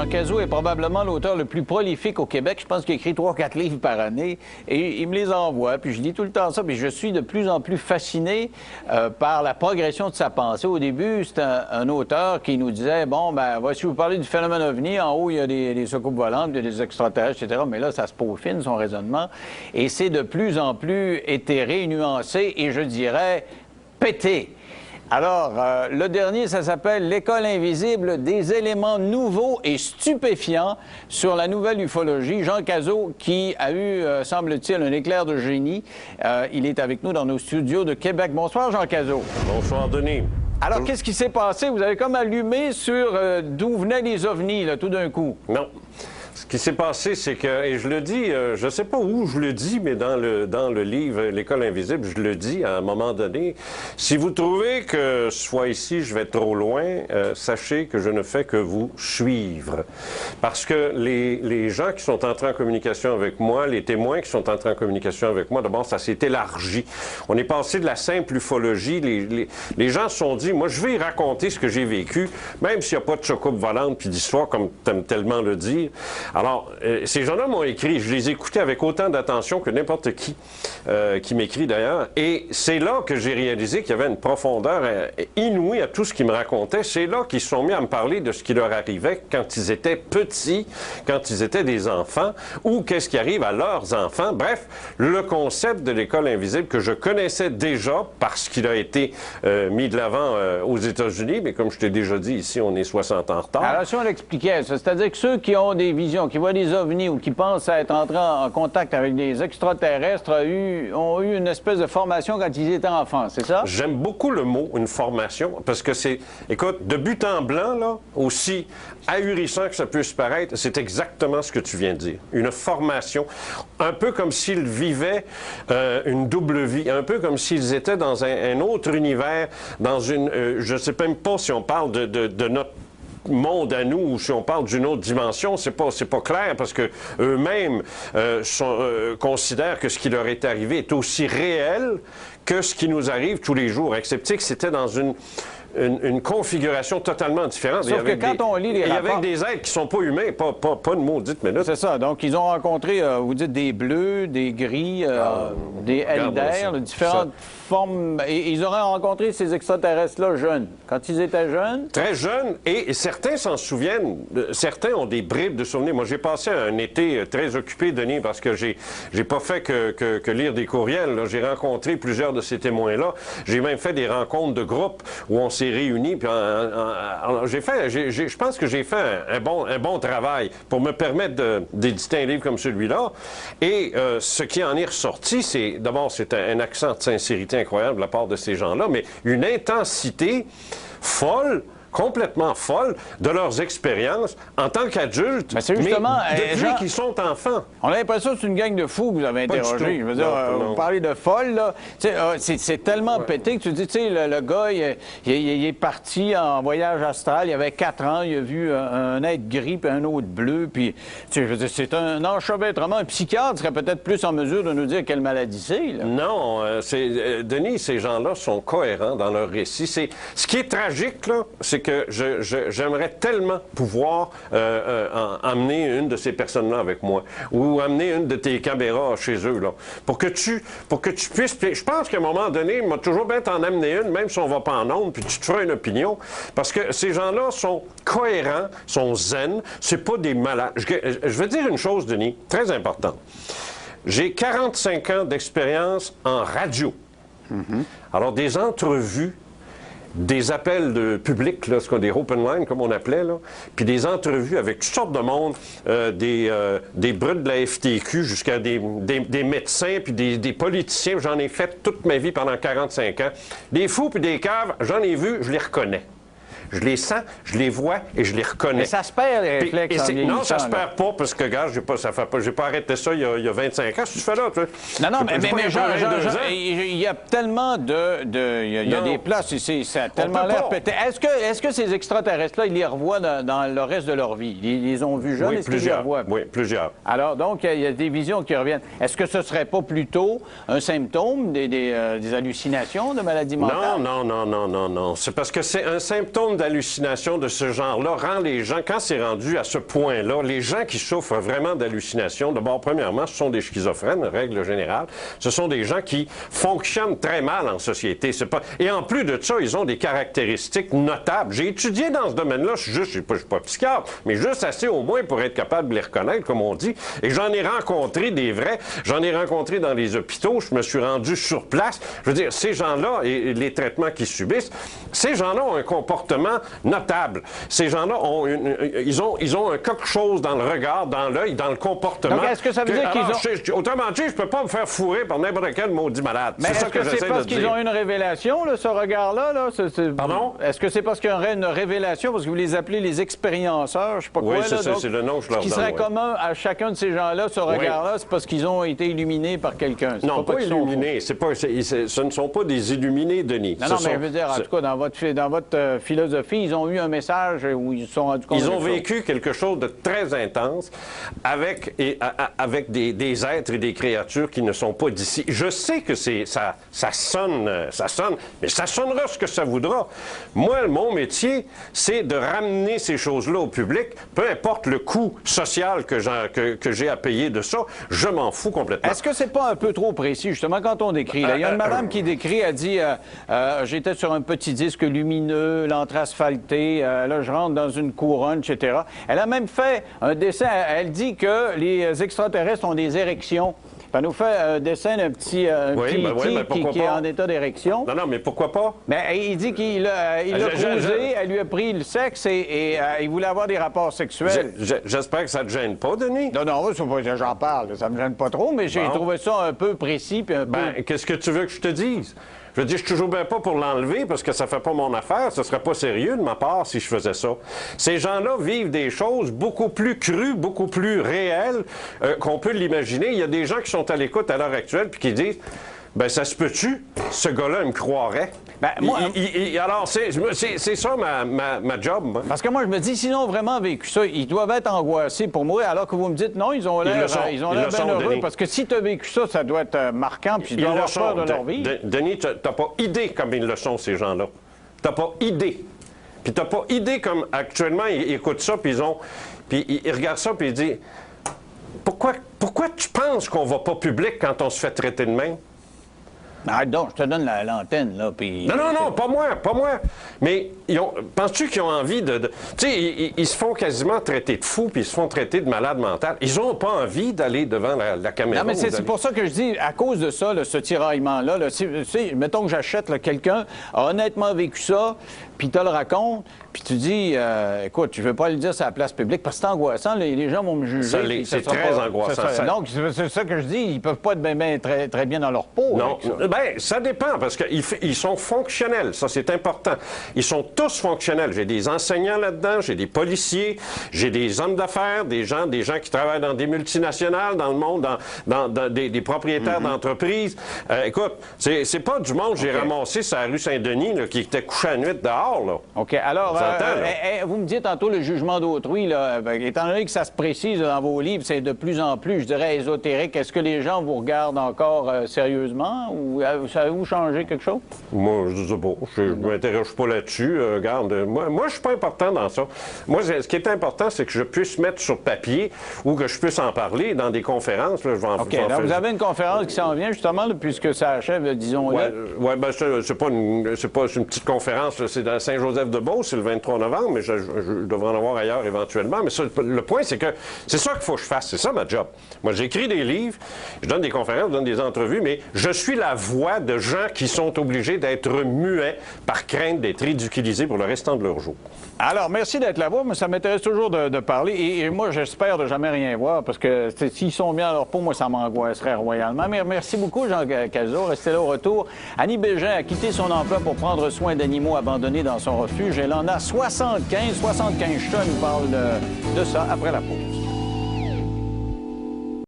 Jean Cazot est probablement l'auteur le plus prolifique au Québec. Je pense qu'il écrit 3-4 livres par année et il me les envoie. Puis je lis tout le temps ça, puis je suis de plus en plus fasciné par la progression de sa pensée. Au début, c'était un auteur qui nous disait, bon, ben voici, vous parlez du phénomène ovni, en haut, il y a des soucoupes volantes, il y a des extraterrestres, etc. Mais là, ça se peaufine, son raisonnement. Et c'est de plus en plus éthéré, nuancé et, je dirais, pété. Alors, le dernier, ça s'appelle « L'école invisible, des éléments nouveaux et stupéfiants sur la nouvelle ufologie ». Jean Cazot, qui a eu, semble-t-il, un éclair de génie. Il est avec nous dans nos studios de Québec. Bonsoir, Jean Cazot. Bonsoir, Denis. Alors, qu'est-ce qui s'est passé? Vous avez comme allumé sur d'où venaient les ovnis, là, tout d'un coup. Non. Ce qui s'est passé, c'est que, et je le dis, je ne sais pas où je le dis, mais dans le livre « L'école invisible », je le dis à un moment donné, si vous trouvez que soit ici, je vais trop loin, sachez que je ne fais que vous suivre. Parce que les gens qui sont entrés en communication avec moi, les témoins qui sont entrés en communication avec moi, d'abord, ça s'est élargi. On est passé de la simple ufologie. Les gens se sont dit, moi, je vais y raconter ce que j'ai vécu, même s'il n'y a pas de chocoupe volante puis d'histoire, comme tu aimes tellement le dire. Alors, ces gens-là m'ont écrit, je les écoutais avec autant d'attention que n'importe qui m'écrit d'ailleurs, et c'est là que j'ai réalisé qu'il y avait une profondeur inouïe à tout ce qu'ils me racontaient. C'est là qu'ils se sont mis à me parler de ce qui leur arrivait quand ils étaient petits, quand ils étaient des enfants, ou qu'est-ce qui arrive à leurs enfants. Bref, le concept de l'école invisible que je connaissais déjà parce qu'il a été mis de l'avant aux États-Unis, mais comme je t'ai déjà dit, ici, on est 60 ans en retard. Alors, si on l'expliquait, c'est-à-dire que ceux qui ont des visions, qui voient des ovnis ou qui pensent être entrés en contact avec des extraterrestres ont eu une espèce de formation quand ils étaient enfants, c'est ça? J'aime beaucoup le mot « une formation » parce que c'est, écoute, de but en blanc, là, aussi ahurissant que ça puisse paraître, c'est exactement ce que tu viens de dire. Une formation, un peu comme s'ils vivaient une double vie, un peu comme s'ils étaient dans un autre univers, dans une... je ne sais même pas si on parle de notre monde à nous, ou si on parle d'une autre dimension, c'est pas clair, parce que eux-mêmes considèrent que ce qui leur est arrivé est aussi réel que ce qui nous arrive tous les jours, excepté que c'était dans une configuration totalement différente. Sauf que quand on lit les rapports... avec des êtres qui sont pas humains, pas de maudite minute. C'est ça. Donc, ils ont rencontré, vous dites, des bleus, des gris, des Elders, différentes formes. Et ils auraient rencontré ces extraterrestres-là jeunes. Quand ils étaient jeunes... Très jeunes. Et certains s'en souviennent. Certains ont des bribes de souvenirs. Moi, j'ai passé un été très occupé, Denis, parce que j'ai pas fait que lire des courriels. J'ai rencontré plusieurs de ces témoins-là. J'ai même fait des rencontres de groupe où on s'est réunis. Puis je pense que j'ai fait un bon travail pour me permettre d'éditer un livre comme celui-là. Et ce qui en est ressorti, c'est d'abord, c'est un accent de sincérité incroyable de la part de ces gens-là, mais une intensité folle, complètement folle, de leurs expériences en tant qu'adultes, mais depuis qu'ils sont enfants. On a l'impression que c'est une gang de fous que vous avez interrogé. Je veux dire, vous parlez de folle, là. C'est tellement pété que tu dis, tu sais, le gars, il est parti en voyage astral, il avait 4 ans, il a vu un être gris puis un autre bleu, puis, tu sais, je veux dire, c'est un enchevêtrement. Un psychiatre serait peut-être plus en mesure de nous dire quelle maladie c'est, là. Non, Denis, ces gens-là sont cohérents dans leur récit. Ce qui est tragique, là, c'est que j'aimerais tellement pouvoir emmener une de ces personnes-là avec moi, ou amener une de tes caméras chez eux, là, pour que tu puisses... Je pense qu'à un moment donné, il m'a toujours bien t'en amener une, même si on va pas en ondes, puis tu te feras une opinion, parce que ces gens-là sont cohérents, sont zen, c'est pas des malades. Je veux dire une chose, Denis, très importante. J'ai 45 ans d'expérience en radio. Alors, des entrevues, des appels de public, là, des open line, comme on appelait, là, puis des entrevues avec toutes sortes de monde, des brutes de la FTQ jusqu'à des médecins, puis des politiciens. J'en ai fait toute ma vie pendant 45 ans. Des fous puis des caves, j'en ai vu, je les reconnais. Je les sens, je les vois et je les reconnais. Mais ça se perd, les réflexes. Non, ça se perd pas, parce que, regarde, j'ai pas arrêté ça il y a 25 ans. Si tu fais là, tu sais. Non, mais Jean, il y a tellement il y a des places, ça a tellement l'air pété. Est-ce que ces extraterrestres-là, ils les revoient dans le reste de leur vie? Ils les ont vus jeunes, oui, est-ce qu'ils les revoient? Oui, plusieurs. Alors, donc, il y a des visions qui reviennent. Est-ce que ce serait pas plutôt un symptôme des hallucinations de maladies mentales? Non. C'est parce que c'est un symptôme d'hallucinations de ce genre-là rend les gens, quand c'est rendu à ce point-là, les gens qui souffrent vraiment d'hallucinations, d'abord, premièrement, ce sont des schizophrènes, règle générale. Ce sont des gens qui fonctionnent très mal en société. Et en plus de ça, ils ont des caractéristiques notables. J'ai étudié dans ce domaine-là, je suis pas psychiatre, mais juste assez au moins pour être capable de les reconnaître, comme on dit. Et j'en ai rencontré des vrais. J'en ai rencontré dans les hôpitaux. Je me suis rendu sur place. Je veux dire, ces gens-là et les traitements qu'ils subissent, ces gens-là ont un comportement notable. Ces gens-là ils ont quelque chose dans le regard, dans l'œil, dans le comportement. Donc, est-ce que ça veut dire qu'ils ont... Autrement dit, je peux pas me faire fourrer par n'importe quel maudit malade. Mais est-ce que c'est parce qu'ils ont une révélation, là, ce regard-là? Là? Pardon? Est-ce que c'est parce qu'il y aurait une révélation, parce que vous les appelez les expérienceurs, je sais pas quoi, oui, c'est le nom que je leur donne. Ce qui serait commun à chacun de ces gens-là, ce regard-là, c'est parce qu'ils ont été illuminés par quelqu'un. Non, pas illuminés. Ce ne sont pas des illuminés, Denis. Non, mais je veux dire, en tout cas, dans votre philosophie, ils ont eu un message où ils se sont rendus compte Ils ont vécu quelque chose de très intense avec des êtres et des créatures qui ne sont pas d'ici. Je sais que ça sonne, mais ça sonnera ce que ça voudra. Moi, mon métier, c'est de ramener ces choses-là au public, peu importe le coût social que j'ai à payer de ça, je m'en fous complètement. Est-ce que c'est pas un peu trop précis, justement, quand on décrit? Là? Il y a une madame qui décrit, elle dit j'étais sur un petit disque lumineux, l'entrée asphaltée, là, je rentre dans une couronne, etc. Elle a même fait un dessin, elle dit que les extraterrestres ont des érections. Elle nous fait un dessin d'un petit qui est en état d'érection. Non, mais pourquoi pas? Mais il dit qu'il l'a croisé, elle lui a pris le sexe et il voulait avoir des rapports sexuels. J'espère que ça ne te gêne pas, Denis. Non, j'en parle, ça me gêne pas trop, mais j'ai trouvé ça un peu précis puis un peu... Qu'est-ce que tu veux que je te dise? Je veux dire, je suis toujours bien pas pour l'enlever parce que ça fait pas mon affaire. Ce serait pas sérieux de ma part si je faisais ça. Ces gens-là vivent des choses beaucoup plus crues, beaucoup plus réelles qu'on peut l'imaginer. Il y a des gens qui sont à l'écoute à l'heure actuelle puis qui disent ben ça se peut-tu? Ce gars-là, il me croirait. Ben, moi, alors, c'est ça ma job. Parce que moi, je me dis, s'ils ont vraiment vécu ça, ils doivent être angoissés pour moi, alors que vous me dites non, ils ont l'air bien heureux. Denis. Parce que si tu as vécu ça, ça doit être marquant, puis ils doivent avoir peur de leur vie. Denis, tu n'as pas idée comme ils le sont, ces gens-là. Tu n'as pas idée. Puis tu n'as pas idée comme actuellement, ils écoutent ça, puis ils regardent ça, puis ils disent pourquoi tu penses qu'on va pas public quand on se fait traiter de même? Arrête donc, je te donne l'antenne, là, puis... Non, pas moi. Mais penses-tu qu'ils ont envie de... Tu sais, ils se font quasiment traiter de fous, puis ils se font traiter de malades mentales. Ils n'ont pas envie d'aller devant la caméra. Non, mais c'est pour ça que je dis, à cause de ça, là, ce tiraillement-là, mettons que j'achète, quelqu'un a honnêtement vécu ça, puis tu le racontes, puis tu dis, écoute, je veux pas le dire sur la place publique, parce que c'est angoissant, les gens vont me juger. C'est très angoissant. Donc, c'est ça que je dis, ils peuvent pas être très, très bien dans leur peau. Non, bien, ça dépend, parce qu'ils sont fonctionnels, ça c'est important. Ils sont tous fonctionnels. J'ai des enseignants là-dedans, j'ai des policiers, j'ai des hommes d'affaires, des gens qui travaillent dans des multinationales, dans le monde, dans des propriétaires d'entreprises. Écoute, c'est pas du monde que j'ai ramassé sur la rue Saint-Denis, là, qui était couché à nuit dehors, là. OK, alors, vous me dites tantôt le jugement d'autrui, là, étant donné que ça se précise dans vos livres, c'est de plus en plus, je dirais, ésotérique. Est-ce que les gens vous regardent encore sérieusement ou savez-vous changer quelque chose? Moi, je sais pas. Je m'intéresse pas là-dessus. Regarde, moi, je suis pas important dans ça. Moi, ce qui est important, c'est que je puisse mettre sur papier ou que je puisse en parler dans des conférences. Là, OK, donc vous avez une conférence qui s'en vient, justement, là, puisque ça achève, disons-le. Oui, bien, c'est pas une petite conférence, là, c'est dans Saint-Joseph-de-Beauce, c'est le 23 novembre, mais je devrais en avoir ailleurs éventuellement. Mais ça, le point, c'est que c'est ça qu'il faut que je fasse. C'est ça, ma job. Moi, j'écris des livres, je donne des conférences, je donne des entrevues, mais je suis la voix de gens qui sont obligés d'être muets par crainte d'être ridiculisés pour le restant de leur jour. Alors, merci d'être là, mais ça m'intéresse toujours de parler. Et moi, j'espère de jamais rien voir, parce que s'ils sont bien à leur peau, moi, ça m'angoisserait royalement. Mais merci beaucoup, Jean Cazot. Restez là au retour. Annie Bégin a quitté son emploi pour prendre soin d'animaux abandonnés dans son refuge. Elle en a 75 chats. Elle nous parle de ça après la pause.